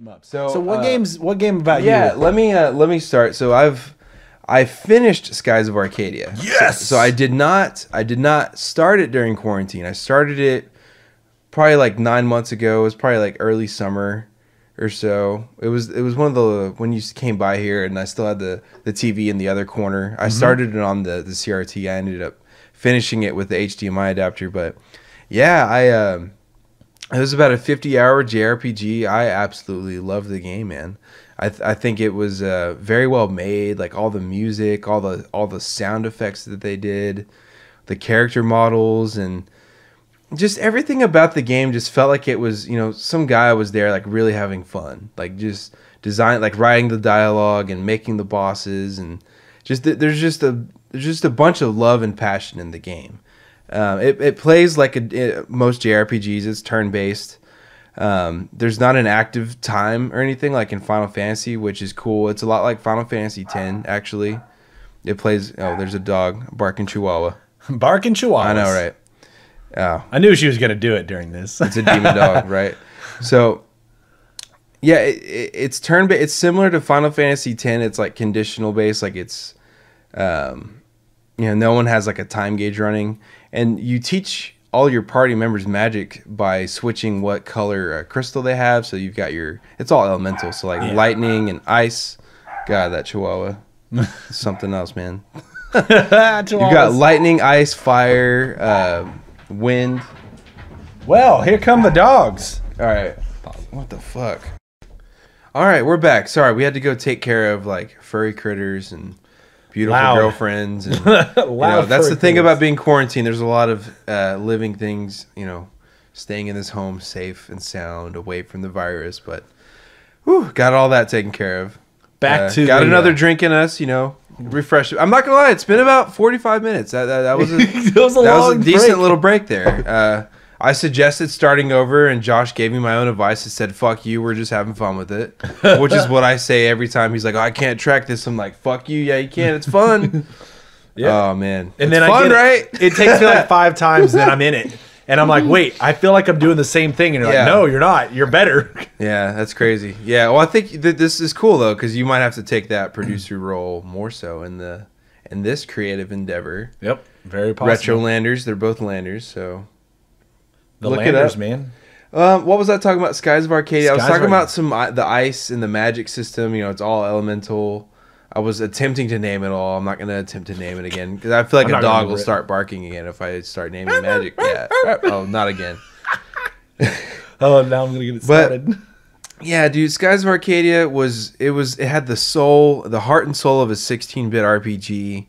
So what game about you? Yeah, let me start. So I finished Skies of Arcadia. Yes. So I did not start it during quarantine. I started it probably like 9 months ago. It was probably like early summer or so. It was one of the when you came by here and I still had the TV in the other corner. I started it on the CRT. I ended up finishing it with the HDMI adapter, but yeah, it was about a 50-hour JRPG. I absolutely loved the game, man. I think it was very well made. Like all the music, all the sound effects that they did, the character models, and just everything about the game just felt like it was, some guy was there like really having fun, like just like writing the dialogue and making the bosses, and there's just a bunch of love and passion in the game. It plays like most JRPGs. It's turn-based. There's not an active time or anything like in Final Fantasy, which is cool. It's a lot like Final Fantasy X, actually. It plays... Oh, there's a dog barking Chihuahua. Barking Chihuahua. I know, right? Oh. I knew she was going to do it during this. It's a demon dog, right? So, yeah, it's turn-based. It's similar to Final Fantasy X. It's like conditional-based. Like it's... no one has like a time gauge running. And you teach all your party members magic by switching what color crystal they have. So you've got it's all elemental. So like lightning and ice. God, that Chihuahua. Something else, man. You've got lightning, ice, fire, wind. Well, here come the dogs. All right. What the fuck? All right, we're back. Sorry, we had to go take care of like furry critters and beautiful girlfriends. And, that's the thing about being quarantined. There's a lot of living things, staying in this home safe and sound, away from the virus. But got all that taken care of. Got another drink in us, refresh. I'm not gonna lie, it's been about 45 minutes. That was a decent little break there. I suggested starting over, and Josh gave me my own advice and said, "Fuck you, we're just having fun with it," which is what I say every time. He's like, "Oh, I can't track this." I'm like, "Fuck you, yeah, you can. It's fun." Yeah. Oh man, and then fun, right? It takes me like 5 times, then I'm in it, and I'm like, "Wait, I feel like I'm doing the same thing," and you're like, "No, you're not. You're better." Yeah, that's crazy. Yeah, well, I think that this is cool though, because you might have to take that producer role more so in this creative endeavor. Yep, very possible. RetroLanders, they're both landers, so. The Landers, man. What was I talking about? Skies of Arcadia. I was talking about the ice and the magic system. It's all elemental. I was attempting to name it all. I'm not going to attempt to name it again because I feel like a dog will start barking again if I start naming magic. Yeah. Oh, not again. Oh, now I'm going to get it started. But, yeah, dude, Skies of Arcadia it had the heart and soul of a 16-bit RPG,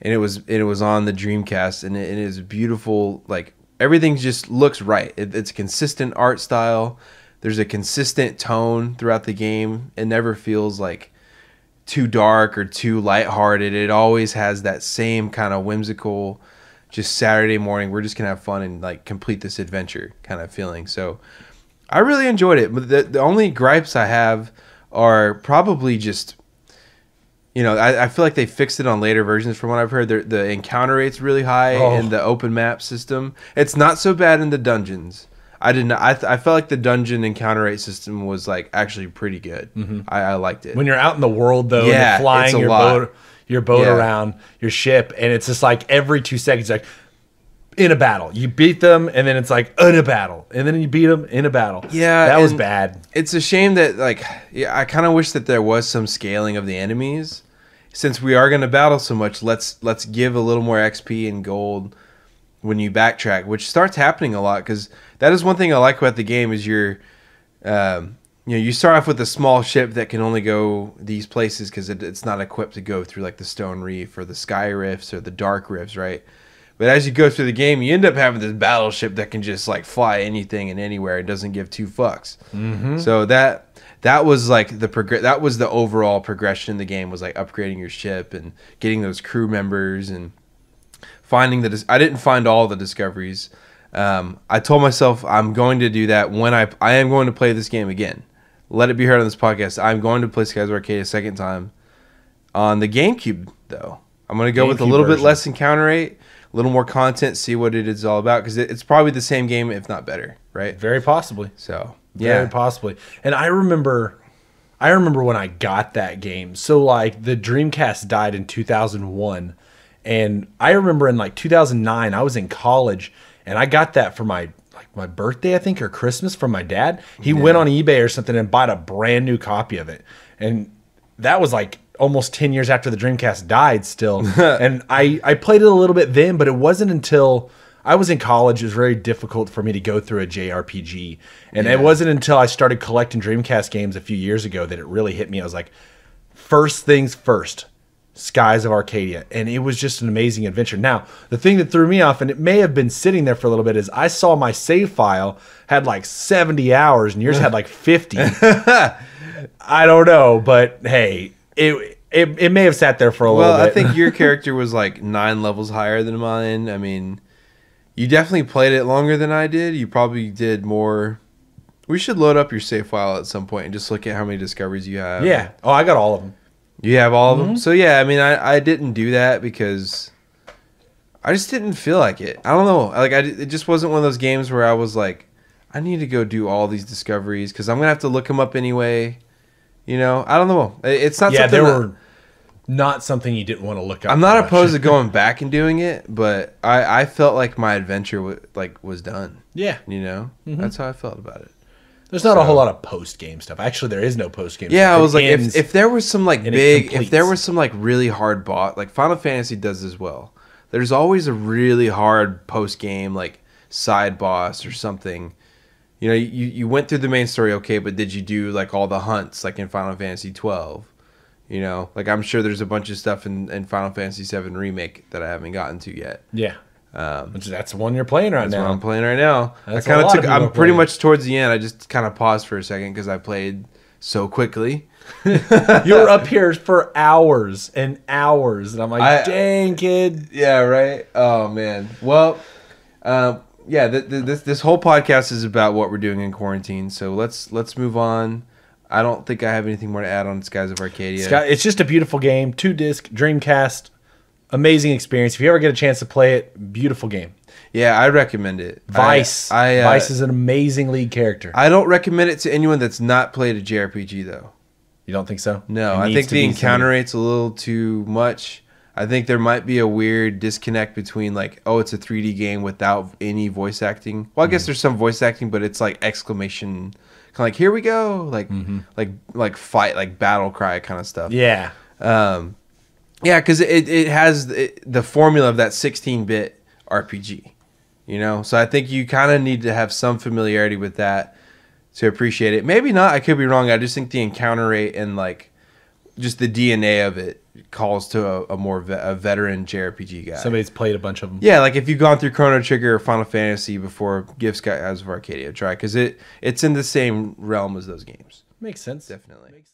and it was on the Dreamcast, and it is beautiful, like. Everything just looks right. It's a consistent art style. There's a consistent tone throughout the game. It never feels like too dark or too lighthearted. It always has that same kind of whimsical, just Saturday morning, we're just going to have fun and like complete this adventure kind of feeling. So I really enjoyed it. But the only gripes I have are probably just... I feel like they fixed it on later versions from what I've heard. The encounter rate's really high in the open map system. It's not so bad in the dungeons. I felt like the dungeon encounter rate system was like actually pretty good. Mm-hmm. I liked it. When you're out in the world though, and you're flying your boat around your ship, and it's just like every 2 seconds, like in a battle, you beat them, and then it's like in a battle, and then you beat them in a battle. Yeah, that was bad. It's a shame that I kind of wish that there was some scaling of the enemies. Since we are going to battle so much, let's give a little more XP and gold when you backtrack, which starts happening a lot, because that is one thing I like about the game is you start off with a small ship that can only go these places because it's not equipped to go through like the Stone Reef or the Sky Rifts or the Dark Rifts, right? But as you go through the game, you end up having this battleship that can just like fly anything and anywhere. It doesn't give 2 fucks. Mm-hmm. So that was like that was the overall progression in the game, was like upgrading your ship and getting those crew members and finding I didn't find all the discoveries. I told myself I'm going to do that when I am going to play this game again. Let it be heard on this podcast. I'm going to play Skies of Arcadia a second time on the GameCube though. I'm going to go with a little bit less encounter rate, a little more content, see what it is all about, because it's probably the same game if not better, right? Very possibly. So Very possibly. And I remember when I got that game. So like the Dreamcast died in 2001, and I remember in like 2009 I was in college and I got that for my birthday, I think, or Christmas from my dad. He went on eBay or something and bought a brand new copy of it. And that was like almost 10 years after the Dreamcast died still. And I played it a little bit then, but it wasn't until I was in college. It was very difficult for me to go through a JRPG. And it wasn't until I started collecting Dreamcast games a few years ago that it really hit me. I was like, first things first, Skies of Arcadia. And it was just an amazing adventure. Now, the thing that threw me off, and it may have been sitting there for a little bit, is I saw my save file had like 70 hours and yours had like 50. I don't know, but hey, it may have sat there for a little bit. Well, I think your character was like 9 levels higher than mine. I mean, you definitely played it longer than I did. You probably did more. We should load up your save file at some point and just look at how many discoveries you have. Yeah. Oh, I got all of them. You have all of them? So, yeah, I mean, I didn't do that because I just didn't feel like it. I don't know. Like, it just wasn't one of those games where I was like, I need to go do all these discoveries because I'm going to have to look them up anyway. You know? I don't know. It's not something were not something you didn't want to look up. I'm not opposed to going back and doing it, but I felt like my adventure was done. Yeah. You know? That's how I felt about it. There's not a whole lot of post-game stuff. Actually, there is no post-game stuff. Yeah, I was like, if there was some like if there was some like really hard boss, like Final Fantasy does as well. There's always a really hard post-game like side boss or something. You know, you went through the main story, okay, but did you do like all the hunts like in Final Fantasy 12? You know, like I'm sure there's a bunch of stuff in Final Fantasy 7 Remake that I haven't gotten to yet. Yeah. That's the one you're playing right now. That's what I'm playing right now. I'm pretty much towards the end. I just kind of paused for a second because I played so quickly. You're up here for hours and hours, and I'm like, dang, kid. Yeah, right. Oh man. Well, yeah. This whole podcast is about what we're doing in quarantine. So let's move on. I don't think I have anything more to add on Skies of Arcadia. It's just a beautiful game. 2-disc Dreamcast. Amazing experience. If you ever get a chance to play it, beautiful game. Yeah, I recommend it. Vice. Vice is an amazing lead character. I don't recommend it to anyone that's not played a JRPG, though. You don't think so? No, I think the encounter rate's a little too much. I think there might be a weird disconnect between like, oh, it's a 3D game without any voice acting. Well, I guess there's some voice acting, but it's like exclamation, kind of like, here we go, like fight, like battle cry kind of stuff. Yeah. Yeah, because it has the formula of that 16-bit RPG, you know? So I think you kind of need to have some familiarity with that to appreciate it. Maybe not. I could be wrong. I just think the encounter rate and, like, just the DNA of it calls to a more veteran JRPG guy. Somebody's played a bunch of them. Yeah, like if you've gone through Chrono Trigger or Final Fantasy before, give Skies of Arcadia a try because it's in the same realm as those games. Makes sense. Definitely.